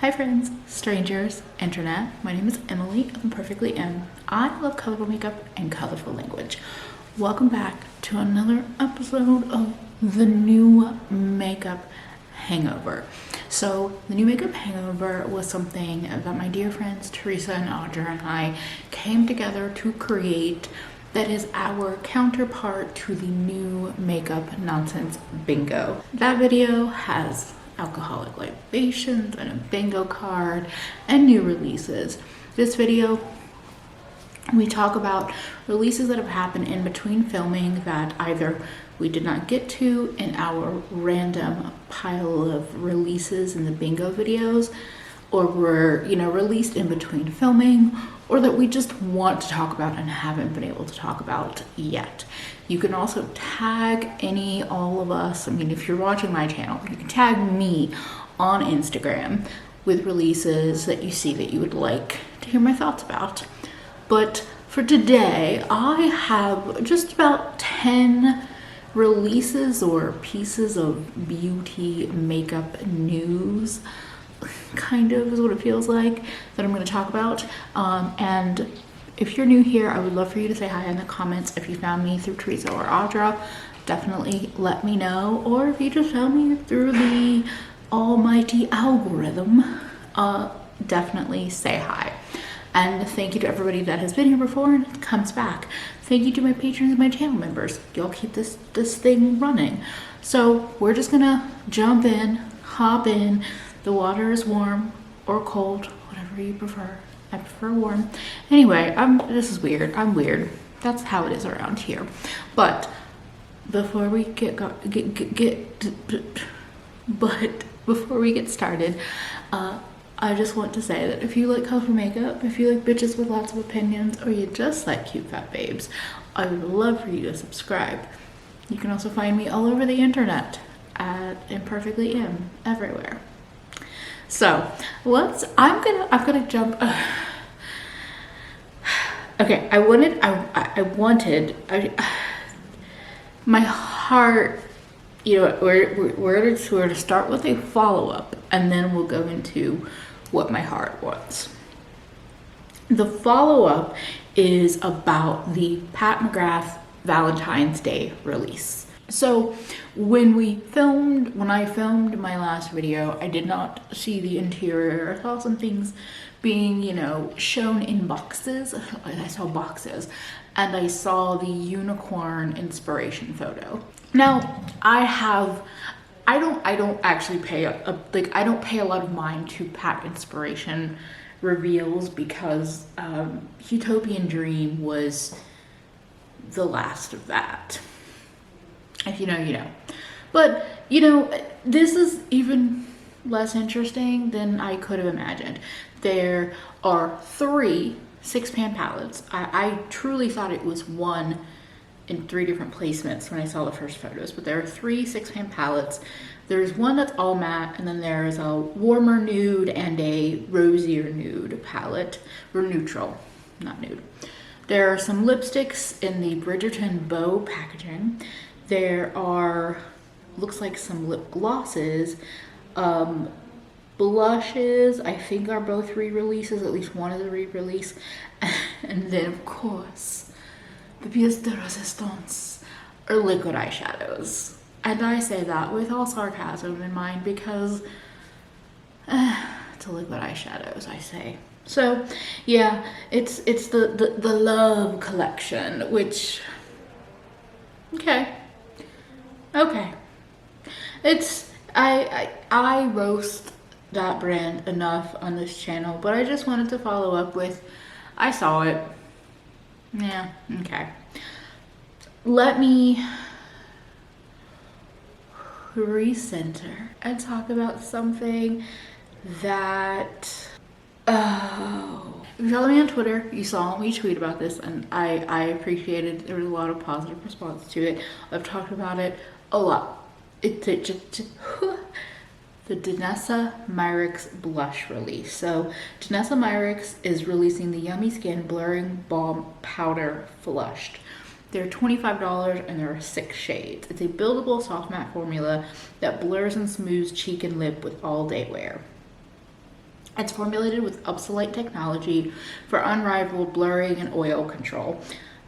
Hi friends, strangers, internet. My name is Emily of Imperfectly Em. I love colorful makeup and colorful language. Welcome back to another episode of the new makeup hangover. So the new makeup hangover was something that my dear friends Teresa and Audra and I came together to create that is our counterpart to the new makeup nonsense bingo. That video has alcoholic libations and a bingo card and new releases. This video, we talk about releases that have happened in between filming that either we did not get to in our random pile of releases in the bingo videos, or were, released in between filming, or that we just want to talk about and haven't been able to talk about yet. You can also tag all of us. I mean, if you're watching my channel, you can tag me on Instagram with releases that you see that you would like to hear my thoughts about. But for today, I have just about 10 releases or pieces of beauty makeup news, kind of is what it feels like, that I'm going to talk about. And if you're new here, I would love for you to say hi in the comments. If you found me through Teresa or Audra, definitely let me know. Or if you just found me through the almighty algorithm, definitely say hi. And thank you to everybody that has been here before and comes back. Thank you to my patrons and my channel members. Y'all keep this thing running. So we're just gonna jump in, hop in. The water is warm or cold, whatever you prefer. I prefer warm. Anyway, this is weird. I'm weird. That's how it is around here. But before we before we get started, I just want to say that if you like colorful makeup, if you like bitches with lots of opinions, or you just like cute fat babes, I would love for you to subscribe. You can also find me all over the internet at Imperfectly Em everywhere. So I'm gonna jump. Okay, my heart, we're to start with a follow-up, and then we'll go into what my heart wants. The follow-up is about the Pat McGrath Valentine's Day release. So when I filmed my last video, I did not see the interior. I saw some things being, shown in boxes. I saw boxes, and I saw the unicorn inspiration photo. Now I don't actually pay I don't pay a lot of mind to Pat inspiration reveals, because Utopian Dream was the last of that. If you know, you know. But, this is even less interesting than I could have imagined. There are 3 6-pan palettes. I truly thought it was one in 3 different placements when I saw the first photos, but there are 3 6-pan palettes. There's one that's all matte, and then there's a warmer nude and a rosier nude palette, or neutral, not nude. There are some lipsticks in the Bridgerton Bow packaging. There are, looks like some lip glosses, blushes, I think are both re-releases, at least one is a re-release, and then of course, the pièce de résistance, or liquid eyeshadows. And I say that with all sarcasm in mind, because it's a liquid eyeshadows, I say. So yeah, it's the Love collection, which, okay. It's, I roast that brand enough on this channel, but I just wanted to follow up with, I saw it. Yeah, okay. Let me recenter and talk about something that, if you follow me on Twitter, you saw me tweet about this, and I appreciated, there was a lot of positive response to it. I've talked about it a lot. The Danessa Myricks blush release. So Danessa Myricks is releasing the Yummy Skin Blurring Balm Powder Flushed. They're $25 and there are 6 shades. It's a buildable soft matte formula that blurs and smooths cheek and lip with all day wear. It's formulated with Upsolite technology for unrivaled blurring and oil control.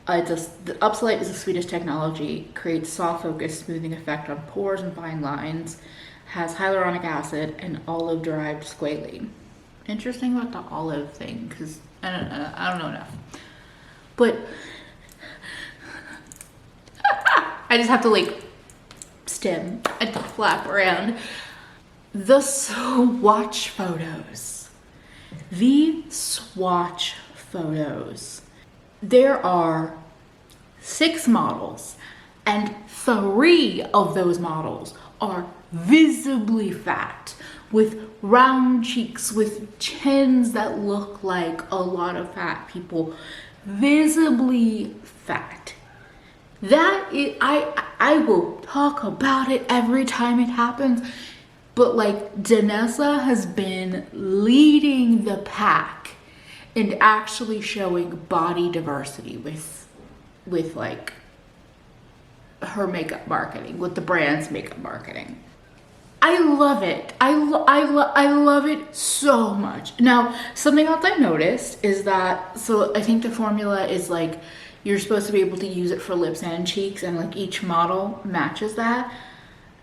The Upsolite is a Swedish technology, creates soft focus, smoothing effect on pores and fine lines, has hyaluronic acid and olive-derived squalene. Interesting about the olive thing, because I don't know enough. But I just have to like stem and flap around. The swatch photos. The swatch photos. There are 6 models, and 3 of those models are visibly fat, with round cheeks, with chins that look like a lot of fat people. Visibly fat. That is, I will talk about it every time it happens, but like Danessa has been leading the pack and actually showing body diversity with like her makeup marketing, with the brand's makeup marketing. I love it. I love it so much. Now, something else I noticed is that, so I think the formula is like, you're supposed to be able to use it for lips and cheeks, and like each model matches that.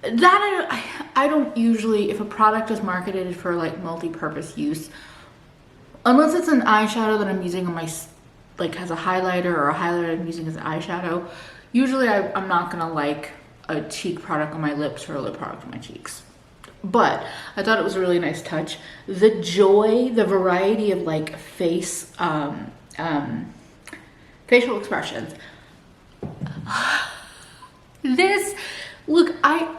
I don't usually, if a product is marketed for like multi-purpose use, unless it's an eyeshadow that I'm using on my, like has a highlighter, or a highlighter I'm using as an eyeshadow, usually I'm not gonna like a cheek product on my lips or a lip product on my cheeks. But I thought it was a really nice touch. The joy, the variety of like facial expressions. This, look, I'm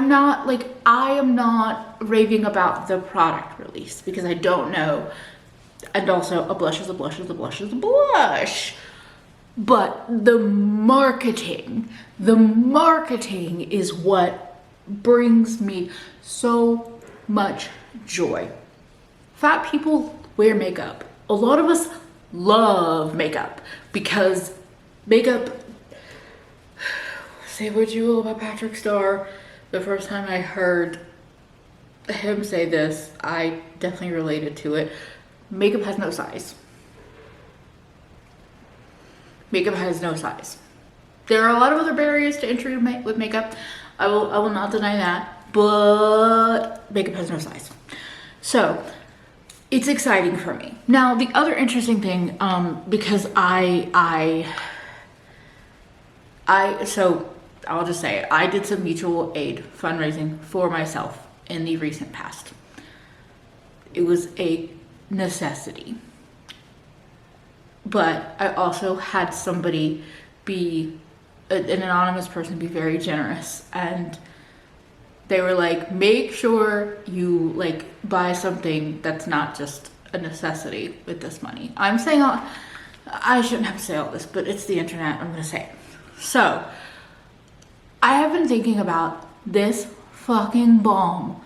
not like, I am not raving about the product release because I don't know. And also, a blush is a blush is a blush is a blush. But the marketing is what brings me so much joy. Fat people wear makeup. A lot of us love makeup because makeup, say what you will about Patrick Starr, the first time I heard him say this, I definitely related to it. Makeup has no size. Makeup has no size. There are a lot of other barriers to entry with makeup. I will not deny that, but makeup has no size. So it's exciting for me. Now, the other interesting thing, because so I'll just say, I did some mutual aid fundraising for myself in the recent past. It was a necessity. But I also had somebody an anonymous person be very generous, and they were like, make sure you like buy something that's not just a necessity with this money. I'm saying I shouldn't have to say all this, but it's the internet, I'm gonna say it. So I have been thinking about this fucking balm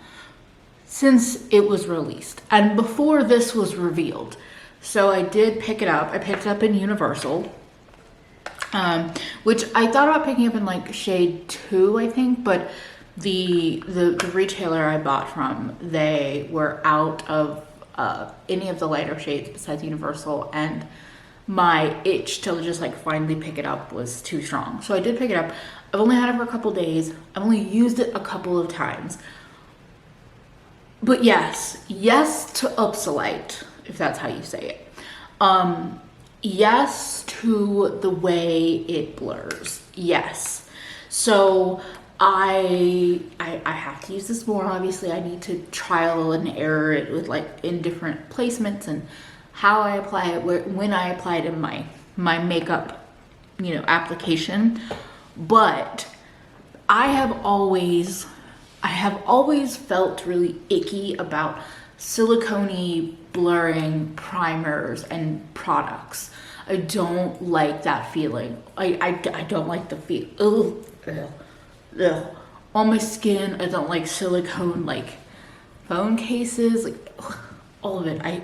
since it was released and before this was revealed. So I did pick it up. I picked it up in Universal, which I thought about picking up in like shade 2, I think, but the retailer I bought from, they were out of any of the lighter shades besides Universal, and my itch to just like finally pick it up was too strong. So I did pick it up. I've only had it for a couple days. I've only used it a couple of times. But yes to Upsolite, if that's how you say it. Yes to the way it blurs. Yes. So I have to use this more. Obviously, I need to trial and error it with like in different placements and how I apply it, when I apply it in my makeup, application. But I have always felt really icky about silicone-y blurring primers and products. I don't like that feeling. I don't like the feel. Ugh. On my skin, I don't like silicone like phone cases, like all of it.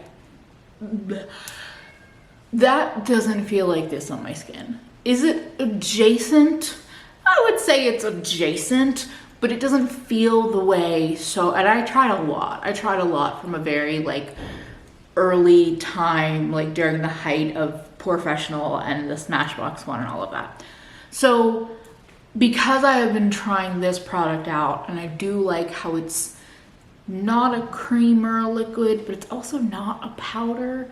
That doesn't feel like this on my skin. Is it adjacent? I would say it's adjacent, but it doesn't feel the way. So, and I tried a lot from a very like early time, like during the height of Professional and the Smashbox one and all of that. So because I have been trying this product out, and I do like how it's not a cream or a liquid, but it's also not a powder.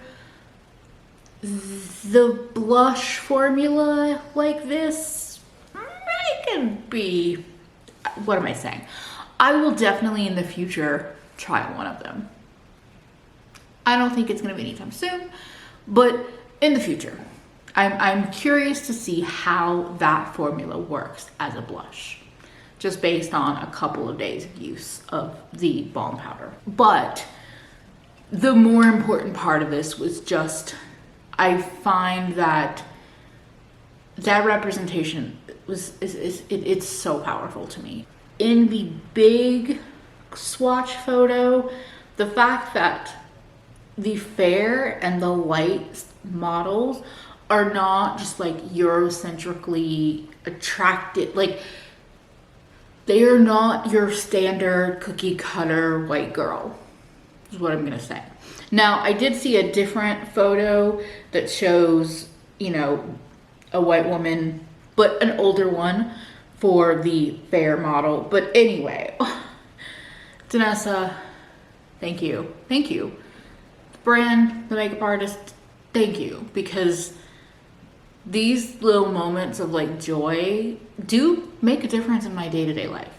The blush formula like this, it can be, what am I saying? I will definitely in the future try one of them. I don't think it's gonna be anytime soon, but in the future. I'm curious to see how that formula works as a blush, just based on a couple of days of use of the balm powder. But the more important part of this was just, I find that representation it's so powerful to me. In the big swatch photo, the fact that the fair and the light models are not just like Eurocentrically attracted, like they are not your standard cookie cutter white girl, is what I'm gonna say. Now, I did see a different photo that shows, you know, a white woman, but an older one for the fair model. But anyway, Danessa, thank you. Thank you. The brand, the makeup artist, thank you. Because these little moments of like joy do make a difference in my day-to-day life.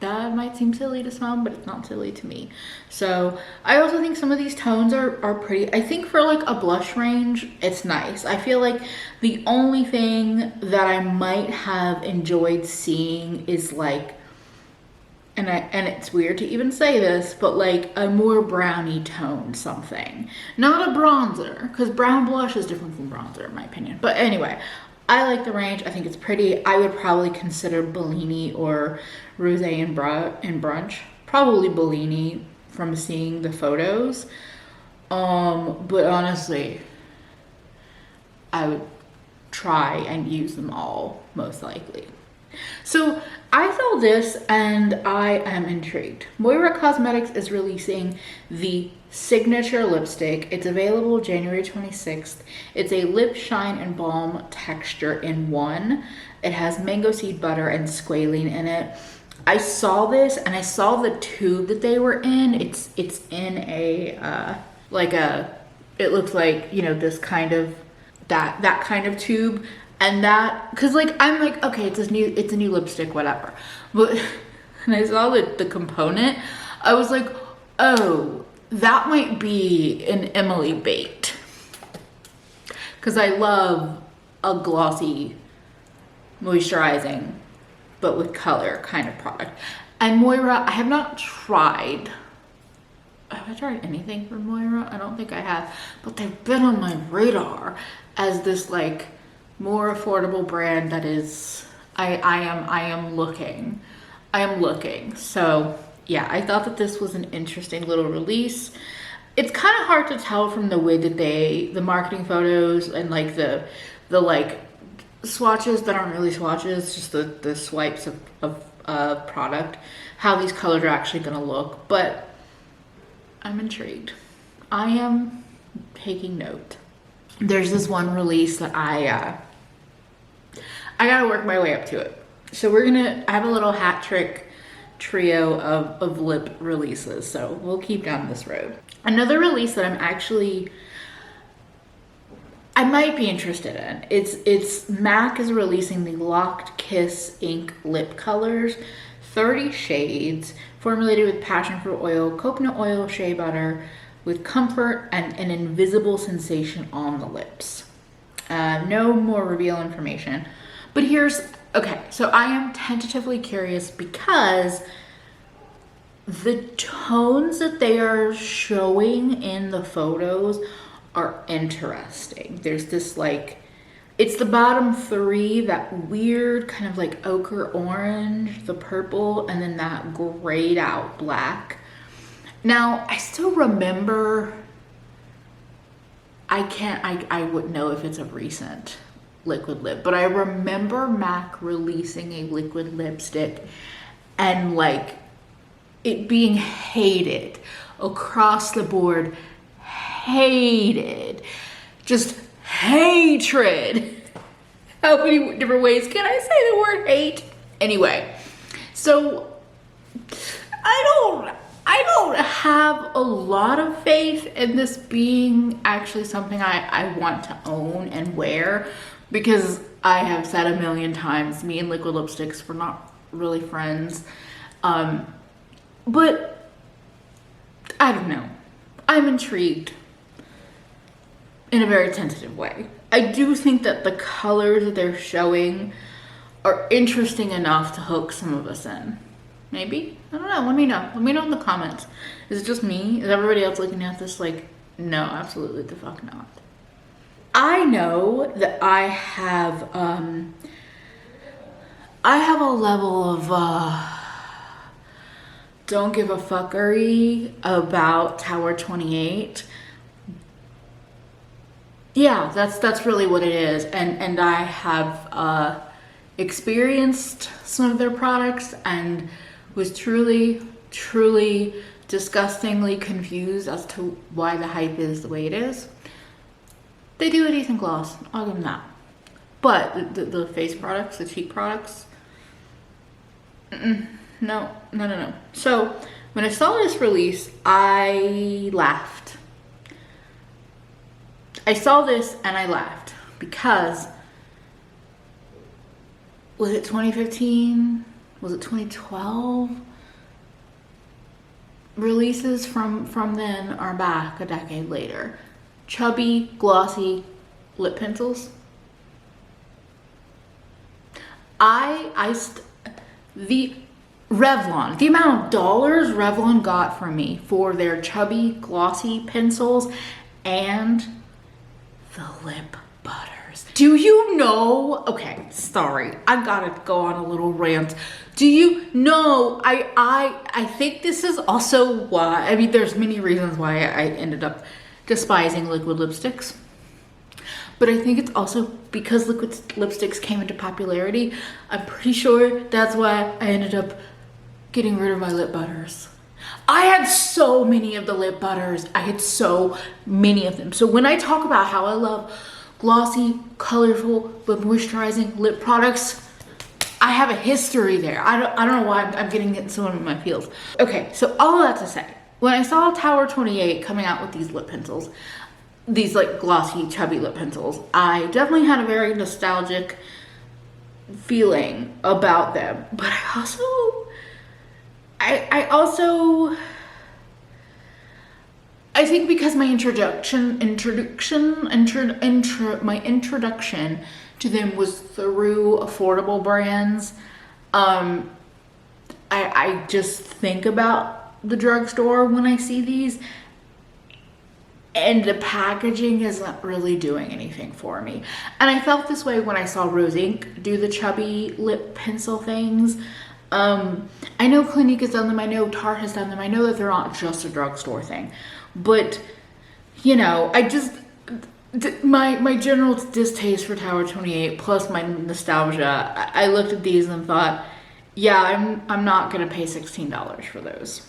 That might seem silly to some, but it's not silly to me. So I also think some of these tones are pretty. I think for like a blush range, it's nice. I feel like the only thing that I might have enjoyed seeing is like, and it's weird to even say this, but like a more brownie tone something. Not a bronzer, because brown blush is different from bronzer in my opinion. But anyway, I like the range. I think it's pretty. I would probably consider Bellini or Rosé in brunch. Probably Bellini from seeing the photos. But honestly, I would try and use them all, most likely. So I saw this and I am intrigued. Moira Cosmetics is releasing the signature lipstick. It's available January 26th. It's a lip shine and balm texture in one. It has mango seed butter and squalene in it. I saw this and I saw the tube that they were in. It's in a it looks like, you know, this kind of that kind of tube. And that, cause like, I'm like, okay, it's a new lipstick, whatever. But when I saw the component, I was like, oh, that might be an Emily bait. Cause I love a glossy, moisturizing, but with color kind of product. And Moira, I have not tried. Have I tried anything from Moira? I don't think I have, but they've been on my radar as this like more affordable brand that is, I am looking. So yeah, I thought that this was an interesting little release. It's kind of hard to tell from the way that the marketing photos and like the like swatches that aren't really swatches, just the swipes of product, how these colors are actually gonna look, but I'm intrigued. I am taking note. There's this one release that I gotta work my way up to it. So I have a little hat trick trio of lip releases, so we'll keep down this road. Another release that I might be interested in. It's MAC is releasing the Locked Kiss Ink lip colors, 30 shades, formulated with passion fruit oil, coconut oil, shea butter, with comfort and an invisible sensation on the lips. No more reveal information. But okay, so I am tentatively curious because the tones that they are showing in the photos are interesting. There's this like, it's the bottom three, that weird kind of like ochre orange, the purple, and then that grayed out black. Now, I still remember, I wouldn't know if it's a recent liquid lip, but I remember MAC releasing a liquid lipstick and like it being hated across the board, hated, just hatred. How many different ways can I say the word hate? Anyway, so I don't have a lot of faith in this being actually something I want to own and wear, because I have said a million times, me and liquid lipsticks, we're not really friends. But I don't know. I'm intrigued in a very tentative way. I do think that the colors that they're showing are interesting enough to hook some of us in. Maybe? I don't know. Let me know. Let me know in the comments. Is it just me? Is everybody else looking at this like, no, absolutely the fuck not? I know that I have a level of don't give a fuckery about Tower 28. Yeah, that's really what it is. And I have experienced some of their products and was truly disgustingly confused as to why the hype is the way it is. They do a decent gloss, I'll give them that. But the face products, the cheek products, no. So when I saw this release, I laughed. I saw this and I laughed because, was it 2015? Was it 2012? Releases from then are back a decade later. Chubby, glossy lip pencils. The Revlon, the amount of dollars Revlon got from me for their chubby, glossy pencils and the lip butters. Do you know, okay, sorry, I gotta go on a little rant. Do you know, I think this is also why, I mean, there's many reasons why I ended up despising liquid lipsticks. But I think it's also because liquid lipsticks came into popularity. I'm pretty sure that's why I ended up getting rid of my lip butters. I had so many of the lip butters. I had so many of them. So when I talk about how I love glossy, colorful, but moisturizing lip products, I have a history there. I don't know why I'm getting into some of my feels. Okay, so all that to say, when I saw Tower 28 coming out with these lip pencils, these like glossy, chubby lip pencils, I definitely had a very nostalgic feeling about them. But I think because my introduction to them was through affordable brands, I just think about the drugstore when I see these, and the packaging isn't really doing anything for me. And I felt this way when I saw Rose Inc. do the chubby lip pencil things. I know Clinique has done them, I know Tarte has done them, I know that they're not just a drugstore thing, but you know, I just, my general distaste for Tower 28 plus my nostalgia, I looked at these and thought, yeah, I'm not gonna pay $16 for those.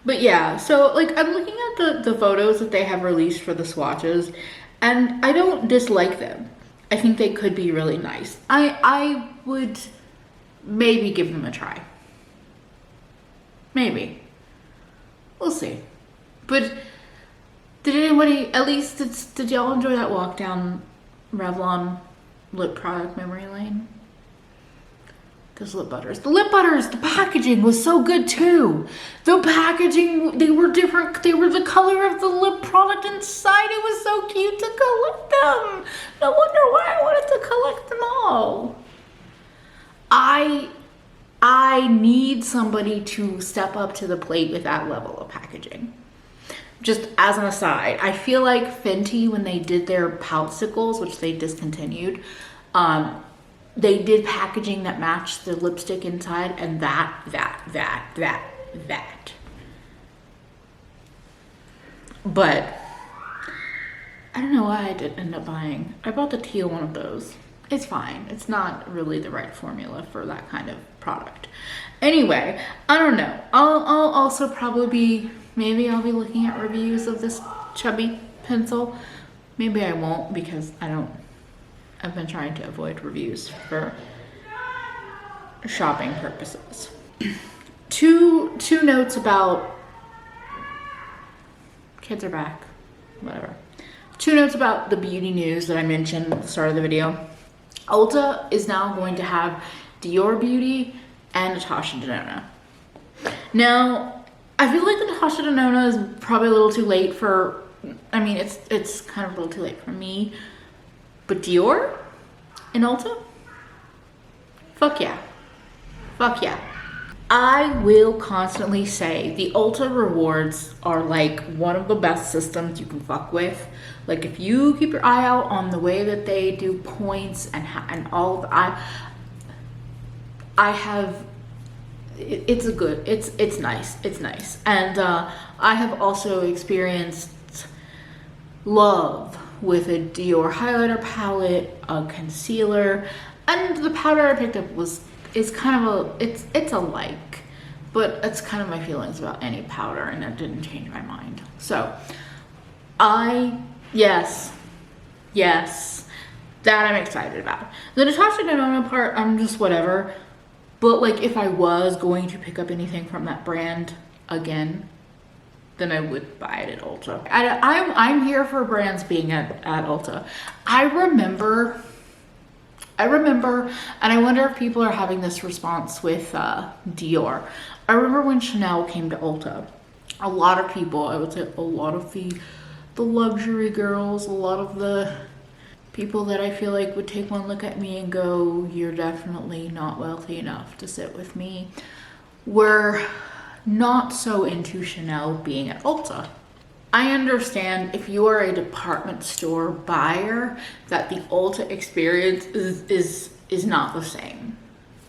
But yeah, so like I'm looking at the photos that they have released for the swatches, and I don't dislike them. I think they could be really nice. I would maybe give them a try. Maybe. We'll see. But did anybody, at least did y'all enjoy that walk down Revlon lip product memory lane? Those lip butters. The lip butters, the packaging was so good too. The packaging, they were different. They were the color of the lip product inside. It was so cute to collect them. No wonder why I wanted to collect them all. I need somebody to step up to the plate with that level of packaging. Just as an aside, I feel like Fenty, when they did their poutsicles, which they discontinued, they did packaging that matched the lipstick inside, and that. But I don't know why I didn't end up buying. I bought the teal one of those. it's fine. It's not really the right formula for that kind of product. Anyway, I don't know. I'll also probably maybe I'll be looking at reviews of this chubby pencil. Maybe I won't, because I've been trying to avoid reviews for shopping purposes. Two notes about, kids are back, whatever. 2 notes about the beauty news that I mentioned at the start of the video. Ulta is now going to have Dior Beauty and Natasha Denona. Now, I feel like the Natasha Denona is probably a little too late for, I mean, it's kind of a little too late for me, but Dior and Ulta? Fuck yeah. Fuck yeah. I will constantly say the Ulta rewards are like one of the best systems you can fuck with. Like, if you keep your eye out on the way that they do points and all of, I have, it's nice. It's nice. And I have also experienced love with a Dior highlighter palette, a concealer, and the powder I picked up is kind of it's a like, but it's kind of my feelings about any powder, and that didn't change my mind. So yes, that I'm excited about. The Natasha Denona part, I'm just whatever. But like, if I was going to pick up anything from that brand again, then I would buy it at Ulta. I'm here for brands being at Ulta. I remember, and I wonder if people are having this response with Dior. I remember when Chanel came to Ulta, a lot of people, I would say a lot of the luxury girls, a lot of the people that I feel like would take one look at me and go, you're definitely not wealthy enough to sit with me, were not so into Chanel being at Ulta. I understand if you are a department store buyer that the Ulta experience is not the same.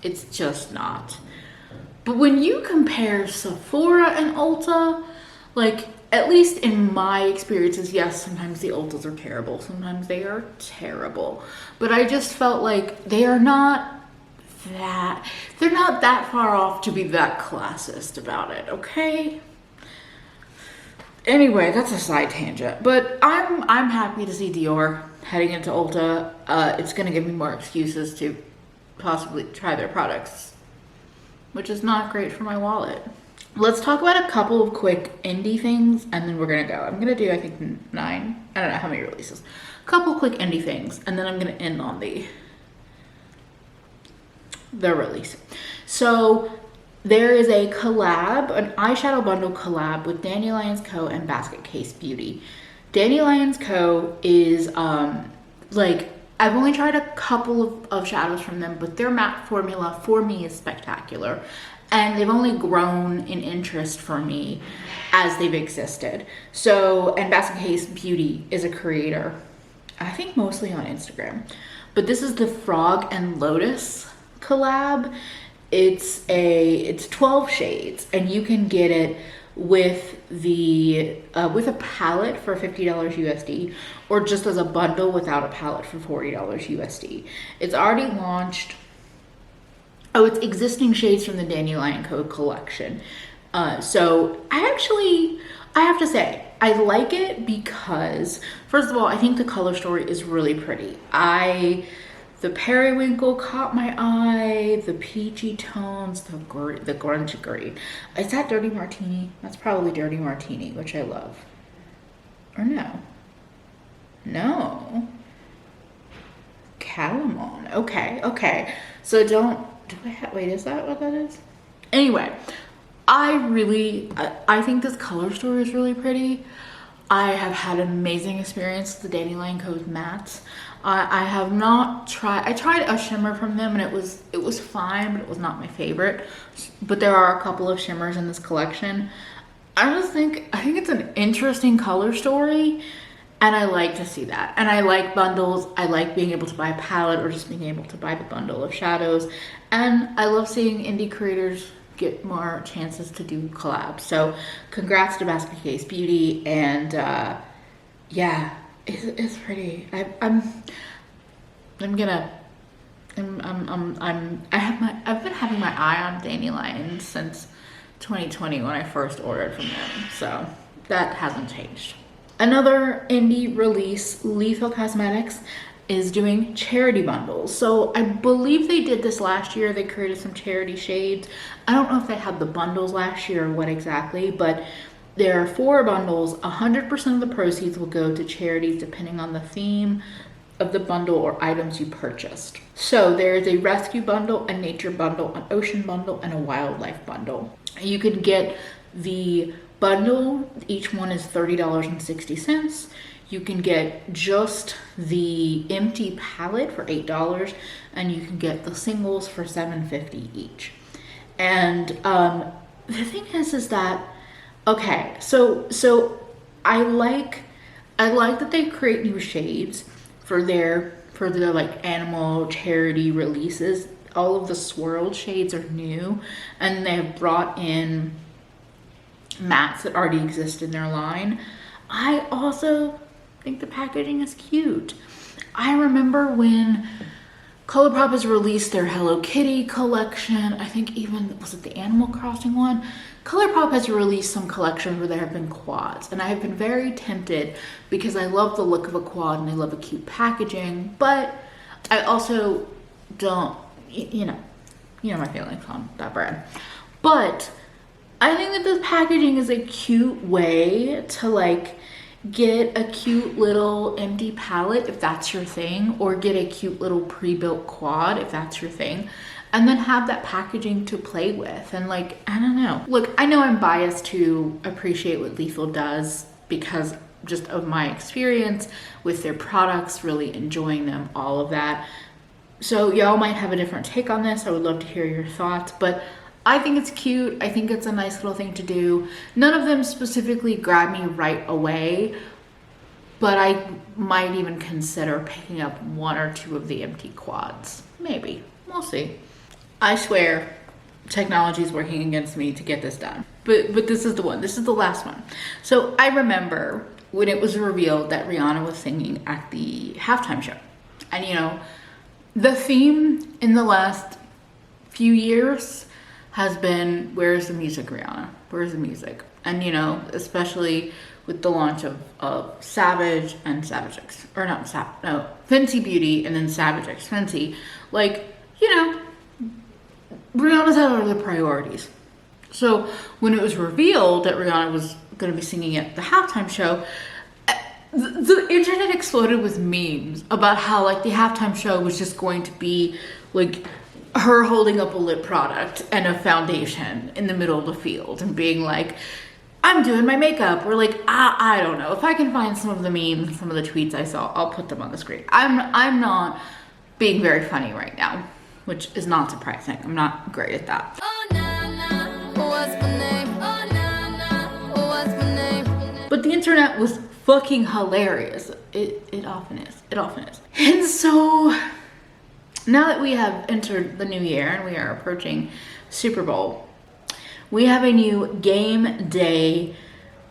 It's just not. But when you compare Sephora and Ulta, like, at least in my experiences, yes, sometimes the Ultas are terrible. Sometimes they are terrible. But I just felt like they're not that far off to be that classist about it, okay? Anyway, that's a side tangent, but I'm happy to see Dior heading into Ulta. It's gonna give me more excuses to possibly try their products, which is not great for my wallet. Let's talk about a couple of quick indie things, and then we're gonna go. I'm gonna do, I think, 9. I don't know how many releases. A couple quick indie things, and then I'm gonna end on the release. So there is a collab, an eyeshadow bundle collab with Dandelions Co. and Basket Case Beauty. Dandelions Co. is like, I've only tried a couple of shadows from them, but their matte formula for me is spectacular. And they've only grown in interest for me as they've existed. So, and Basket Case Beauty is a creator, I think mostly on Instagram. But this is the Frog and Lotus collab. It's 12 shades, and you can get it with with a palette for $50 USD, or just as a bundle without a palette for $40 USD. It's already launched. Oh, it's existing shades from the Dandelion Co. collection. So I have to say, I like it because, first of all, I think the color story is really pretty. The periwinkle caught my eye, the peachy tones, the grungy green. Is that Dirty Martini? That's probably Dirty Martini, which I love. Or no? No. Calamon. Okay. So wait, is that what that is? Anyway, I think this color story is really pretty. I have had an amazing experience with the Dandelion Co.'s mattes. I have not tried, I tried a shimmer from them, and it was fine, but it was not my favorite. But there are a couple of shimmers in this collection. I think it's an interesting color story, and I like to see that. And I like bundles. I like being able to buy a palette, or just being able to buy the bundle of shadows. And I love seeing indie creators get more chances to do collabs. So congrats to Basket Case Beauty, and yeah, it's pretty. I'm gonna I've been having my eye on dandelion since 2020 when I first ordered from them, so that hasn't changed. Another indie release, Lethal Cosmetics, is doing charity bundles. So I believe they did this last year. They created some charity shades. I don't know if they had the bundles last year or what exactly, but there are 4 bundles. 100% of the proceeds will go to charities depending on the theme of the bundle or items you purchased. So there is a rescue bundle, a nature bundle, an ocean bundle, and a wildlife bundle. You can get the bundle, each one is $30.60. You can get just the empty palette for $8, and you can get the singles for $7.50 each. And the thing is that, okay, so I like that they create new shades for their like animal charity releases. All of the swirled shades are new, and they have brought in mattes that already exist in their line. I also think the packaging is cute. I remember when ColourPop has released their Hello Kitty collection. I think even, was it the Animal Crossing one? ColourPop has released some collections where there have been quads, and I have been very tempted because I love the look of a quad and I love a cute packaging, but I also don't, you know my feelings on that brand. But I think that this packaging is a cute way to like get a cute little empty palette if that's your thing, or get a cute little pre-built quad if that's your thing, and then have that packaging to play with. And like, I don't know. Look, I know I'm biased to appreciate what Lethal does because just of my experience with their products, really enjoying them, all of that. So y'all might have a different take on this. I would love to hear your thoughts, but I think it's cute. I think it's a nice little thing to do. None of them specifically grab me right away, but I might even consider picking up 1 or 2 of the empty quads. Maybe. We'll see. I swear technology is working against me to get this done. But this is the one. This is the last one. So I remember when it was revealed that Rihanna was singing at the halftime show. And you know, the theme in the last few years has been, where's the music, Rihanna? Where's the music? And you know, especially with the launch of Savage and Savage X, or not Savage, no, Fenty Beauty and then Savage X Fenty. Like, you know, Rihanna's had other priorities. So when it was revealed that Rihanna was gonna be singing at the halftime show, the internet exploded with memes about how like the halftime show was just going to be like her holding up a lip product and a foundation in the middle of the field and being like, I'm doing my makeup. Or like, I don't know. If I can find some of the memes, some of the tweets I saw, I'll put them on the screen. I'm not being very funny right now, which is not surprising. I'm not great at that. Oh, nah, nah. What's my name? Oh, nah, nah. What's my name? But the internet was fucking hilarious. It often is. It often is. And so now that we have entered the new year and we are approaching Super Bowl, we have a new game day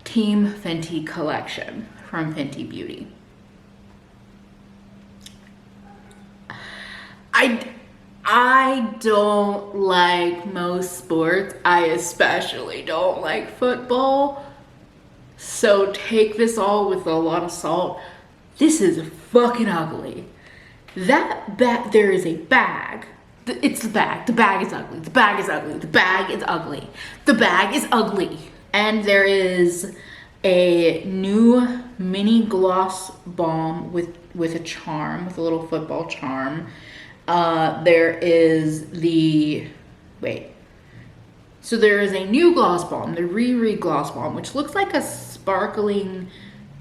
Team Fenty collection from Fenty Beauty. I don't like most sports. I especially don't like football. So take this all with a lot of salt. This is fucking ugly. There is a bag. It's the bag. The bag is ugly. The bag is ugly. The bag is ugly. The bag is ugly. And there is a new mini gloss balm with a charm, with a little football charm. There is So there is a new gloss balm, the Riri gloss balm, which looks like a sparkling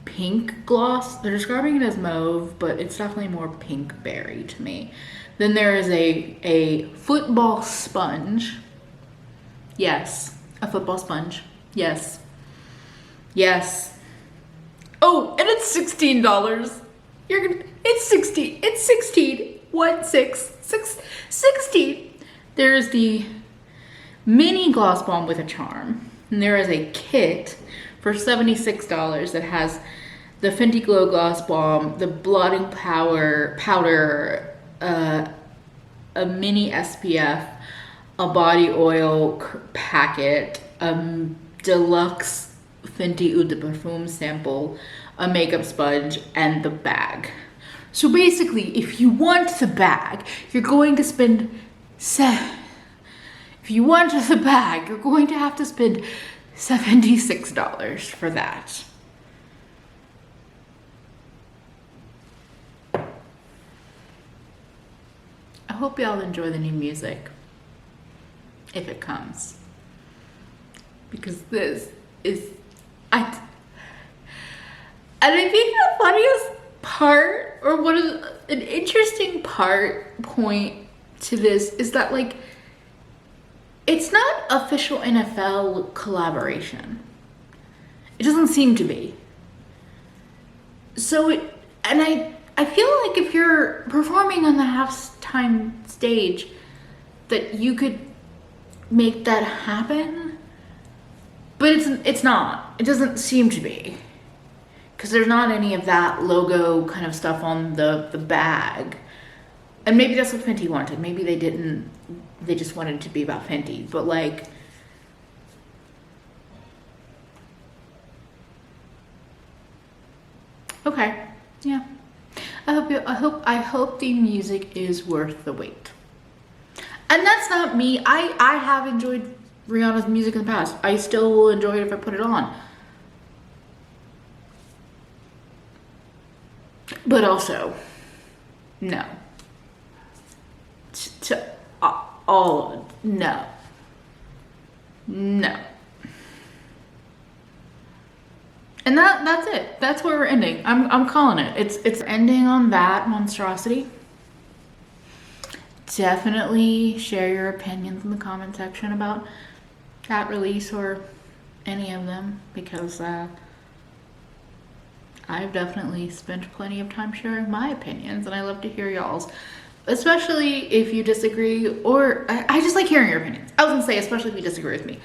pink gloss. They're describing it as mauve, but it's definitely more pink berry to me. Then there is a football sponge. Yes, a football sponge. Yes. Yes. Oh, and it's $16. It's 16. It's 16. 16. There's the mini gloss balm with a charm. And there is a kit for $76 that has the Fenty Glow Gloss Balm, the blotting powder, a mini SPF, a body oil packet, deluxe Fenty Eau de Parfum sample, a makeup sponge, and the bag. So basically, if you want the bag, you're going to spend if you want the bag, you're going to have to spend $76 for that. I hope y'all enjoy the new music, if it comes, because this is, and I think the funniest part, or one of an interesting point to this is that, like, it's not official NFL collaboration. It doesn't seem to be. So I feel like if you're performing on the halftime stage, that you could make that happen, but it's not. It doesn't seem to be, because there's not any of that logo kind of stuff on the bag. And maybe that's what Fenty wanted. Maybe they didn't. They just wanted it to be about Fenty. But like, okay, yeah. I hope the music is worth the wait. And that's not me. I have enjoyed Rihanna's music in the past. I still will enjoy it if I put it on. But also, no. All no. No. And that's it. That's where we're ending. I'm calling it. It's ending on that monstrosity. Definitely share your opinions in the comment section about that release or any of them, because I've definitely spent plenty of time sharing my opinions, and I love to hear y'all's, especially if you disagree, or I just like hearing your opinions. I was gonna say, especially if you disagree with me.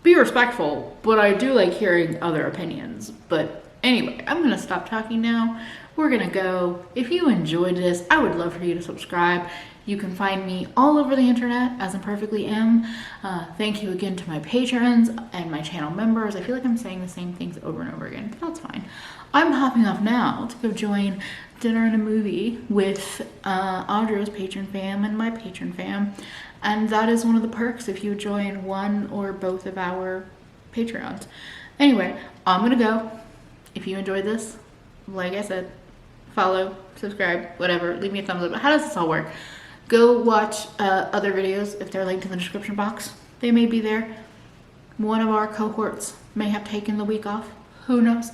Be respectful, but I do like hearing other opinions. But anyway, I'm gonna stop talking now. We're gonna go. If you enjoyed this, I would love for you to subscribe. You can find me all over the internet as Imperfectly Em. Thank you again to my patrons and my channel members. I feel like I'm saying the same things over and over again, but that's fine. I'm hopping off now to go join dinner and a movie with Audra's patron fam and my patron fam. And that is one of the perks if you join one or both of our Patreons. Anyway, I'm gonna go. If you enjoyed this, like I said, follow, subscribe, whatever, leave me a thumbs up. How does this all work? Go watch other videos if they're linked in the description box. They may be there. One of our cohorts may have taken the week off. Who knows?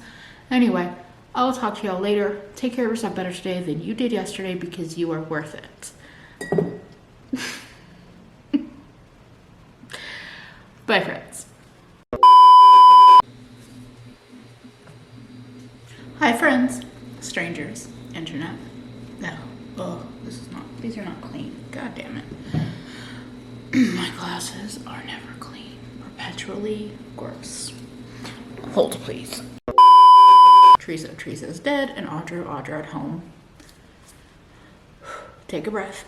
Anyway, I'll talk to y'all later. Take care of yourself better today than you did yesterday, because you are worth it. Bye, friends. Hi, friends, strangers, internet. No, oh, these are not clean. God damn it. My glasses are never clean. Perpetually gross. Hold, please. Teresa is dead, and Audra at home. Take a breath.